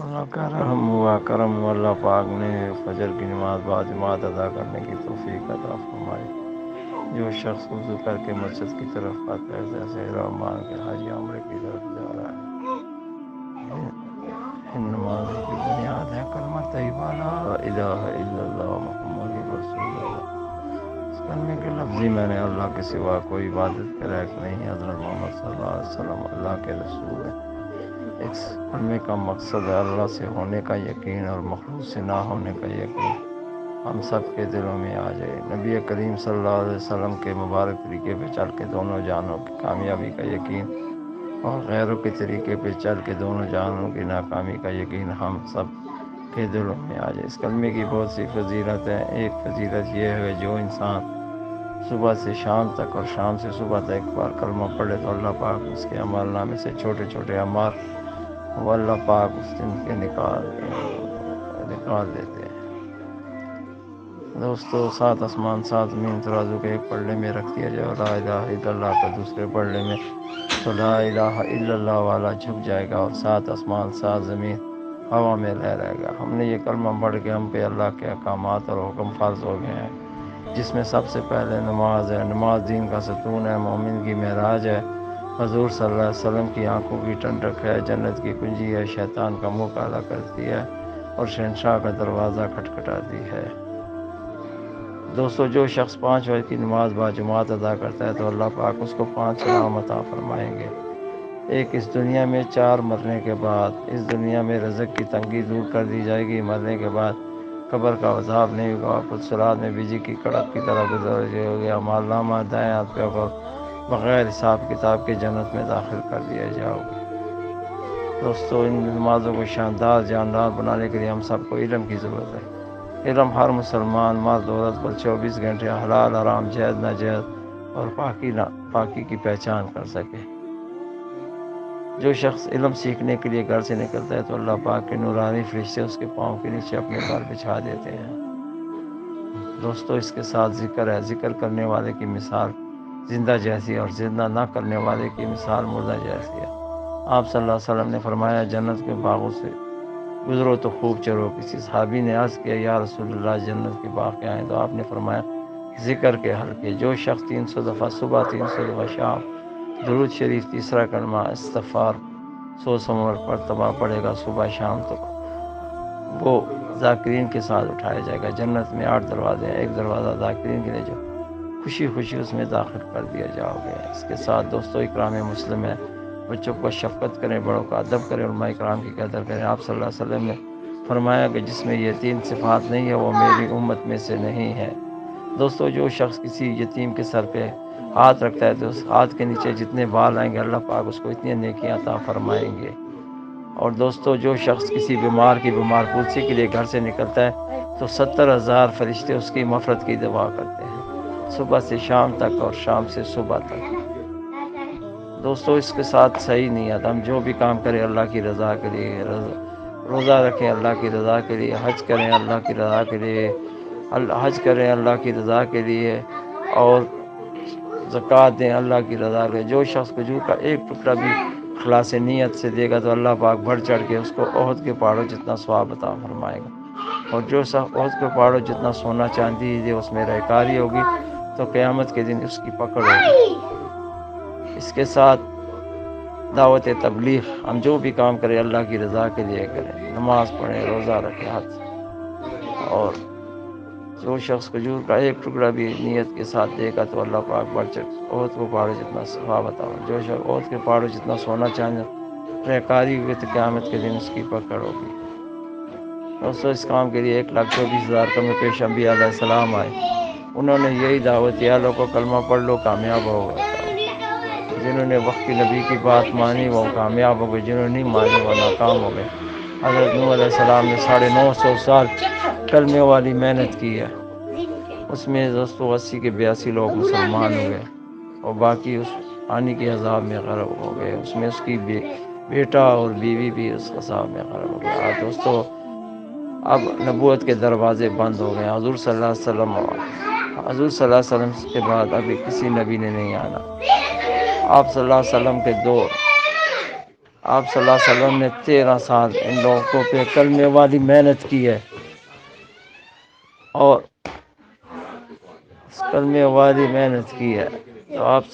اللہ کا رحم ہوا کرم ہوا، اللہ پاک نے فجر کی نماز باجماعت ادا کرنے کی توفیق عطا فرمائی۔ جو شخص وضو کر کے مسجد کی طرف آتا ہے جیسے احرام باندھ کے حاجی عمرے کی طرف جا رہا ہے، ان نمازوں کی بنیاد ہے کلمہ طیبہ لا الہ الا اللہ محمد رسول اللہ۔ اس کلمے کے لفظی میں نے اللہ کے سوا کوئی عبادت کے لائق نہیں، حضرت محمد صلی اللہ علیہ وسلم اللہ کے رسول ہیں۔ اس کلمے کا مقصد ہے اللہ سے ہونے کا یقین اور مخلوق سے نہ ہونے کا یقین ہم سب کے دلوں میں آ جائے۔ نبی کریم صلی اللہ علیہ وسلم کے مبارک طریقے پہ چل کے دونوں جہانوں کی کامیابی کا یقین اور غیروں کے طریقے پہ چل کے دونوں جہانوں کی ناکامی کا یقین ہم سب کے دلوں میں آ جائے۔ اس کلمے کی بہت سی فضیلت ہیں۔ ایک فضیلت یہ ہے جو انسان صبح سے شام تک اور شام سے صبح تک ایک بار کلمہ پڑھے تو اللہ پاک اس کے عمل نامے سے چھوٹے چھوٹے اعمال وہ اللہ پاک اس دن کے نکال دیتے ہیں۔ دوستو، 7 آسمان 7 زمین ترازو کے ایک پلڑے میں رکھ دیا جائے اور لا الہ الا اللہ کا دوسرے پلڑے میں، تو لا الہ الا اللہ والا جھک جائے گا اور 7 آسمان 7 زمین ہوا میں لہرائے گا۔ ہم نے یہ کلمہ پڑھ کے ہم پہ اللہ کے احکامات اور حکم فرض ہو گئے ہیں، جس میں سب سے پہلے نماز ہے۔ نماز دین کا ستون ہے، مومن کی معراج ہے، حضور صلی اللہ علیہ وسلم کی آنکھوں کی ٹھنڈک ہے، جنت کی کنجی ہے، شیطان کا منہ کالا کرتی ہے اور شہنشاہ کا دروازہ کھٹکھٹاتی ہے۔ دوستو، جو شخص 5 وقت کی نماز باجماعت ادا کرتا ہے تو اللہ پاک اس کو 5 انعام عطا فرمائیں گے۔ ایک، اس دنیا میں 4 مرنے کے بعد اس دنیا میں رزق کی تنگی دور کر دی جائے گی۔ مرنے کے بعد قبر کا عذاب نہیں ہوگا، پلسرات میں بجلی کی کڑک کی طرح گزر ہوگی، اعمال نامہ دائیں ہاتھ پہ ہوگا، بغیر حساب کتاب کے جنت میں داخل کر دیا جاؤ گے۔ دوستو، ان نمازوں کو شاندار جاندار بنانے کے لیے ہم سب کو علم کی ضرورت ہے۔ علم ہر مسلمان مرد عورت پر 24 گھنٹے حلال حرام جائز ناجائز اور پاکی کی پہچان کر سکے۔ جو شخص علم سیکھنے کے لیے گھر سے نکلتا ہے تو اللہ پاک کے نورانی فرشتے اس کے پاؤں کے نیچے اپنے گھر بچھا دیتے ہیں۔ دوستو، اس کے ساتھ ذکر ہے۔ ذکر کرنے والے کی مثال زندہ جیسی اور زندہ نہ کرنے والے کی مثال مردہ جیسی ہے۔ آپ صلی اللہ علیہ وسلم نے فرمایا، جنت کے باغوں سے گزرو تو خوب چرو۔ کسی صحابی نے عرض کیا، یا رسول اللہ، جنت کے باغ کیا ہیں؟ تو آپ نے فرمایا، ذکر کے حلقے۔ جو شخص 300 دفعہ صبح 300 دفعہ شام درود شریف تیسرا کلمہ استغفار 100 مرتبہ پڑھے گا صبح شام، تو وہ ذاکرین کے ساتھ اٹھایا جائے گا۔ جنت میں 8 دروازے ہیں، ایک دروازہ ذاکرین کے لیے جو خوشی خوشی اس میں داخل کر دیا جاؤ گے۔ اس کے ساتھ دوستو، اکرام مسلم ہے، بچوں کو شفقت کریں، بڑوں کا ادب کریں، علماء اکرام کی قدر کریں۔ آپ صلی اللہ علیہ وسلم نے فرمایا کہ جس میں یہ 3 صفات نہیں ہے وہ میری امت میں سے نہیں ہے۔ دوستو، جو شخص کسی یتیم کے سر پہ ہاتھ رکھتا ہے تو اس ہاتھ کے نیچے جتنے بال آئیں گے اللہ پاک اس کو اتنی نیکیاں عطا فرمائیں گے۔ اور دوستو، جو شخص کسی بیمار کی بیمار پولسی کے لیے گھر سے نکلتا ہے تو 70,000 فرشتے اس کی مغفرت کی دعا کرتے ہیں، صبح سے شام تک اور شام سے صبح تک۔ دوستو، اس کے ساتھ صحیح نیت، ہم جو بھی کام کریں اللہ کی رضا کے لیے، روزہ رکھیں اللہ کی رضا کے لیے، حج کریں اللہ کی رضا کے لیے، اور زکوٰۃ دیں اللہ کی رضا کے لیے۔ جو شخص کھجور کا ایک ٹکڑا بھی خلاص نیت سے دے گا تو اللہ پاک بڑھ چڑھ کے اس کو احد کے پہاڑوں جتنا ثواب عطا فرمائے گا۔ اور جو شخص احد کے پہاڑوں جتنا سونا چاندی دے اس میں رہکاری ہوگی تو قیامت کے دن اس کی پکڑ ہوگی۔ اس کے ساتھ دعوت تبلیغ، ہم جو بھی کام کریں اللہ کی رضا کے لیے کریں، نماز پڑھیں، روزہ رکھیں، حج۔ اور جو شخص کھجور کا ایک ٹکڑا بھی نیت کے ساتھ دے گا تو اللہ پاک بڑھ چڑھ احد کے پہاڑوں جتنا ثواب عطا فرمائے گا۔ جو شخص احد کے پہاڑوں جتنا سونا چاندی رہکاری ہوگی تو قیامت کے دن اس کی پکڑ ہوگی۔ دوستو، اس کام کے لیے 1,24,000 کم پیش انبیاء علیہ السلام آئے، انہوں نے یہی دعوت دیا، لوگوں کلمہ پڑھ لو کامیاب ہو گئے۔ جنہوں نے وقت کی نبی کی بات مانی وہ کامیاب ہو گئے، جنہوں نے نہیں مانی وہ ناکام ہو گئے۔ حضرت نوح علیہ السلام نے 950 سال کلمے والی محنت کی ہے، اس میں دوستو 80 کے 82 لوگ مسلمان ہوئے اور باقی اس پانی کے عذاب میں غرق ہو گئے۔ اس میں اس کی بیٹا اور بیوی بھی اس عذاب میں غرق ہو گیا۔ دوستو، اب نبوت کے دروازے بند ہو گئے۔ حضور صلی اللہ علیہ وسلم کے بعد ابھی کسی نبی نے نہیں آنا۔ آپ صلی اللہ علیہ وسلم کے دور آپ صلی اللہ علیہ وسلم نے 13 سال ان لوگوں پہ کلمے والی محنت کی ہے، اور کلمے والی محنت کی ہے، تو آپ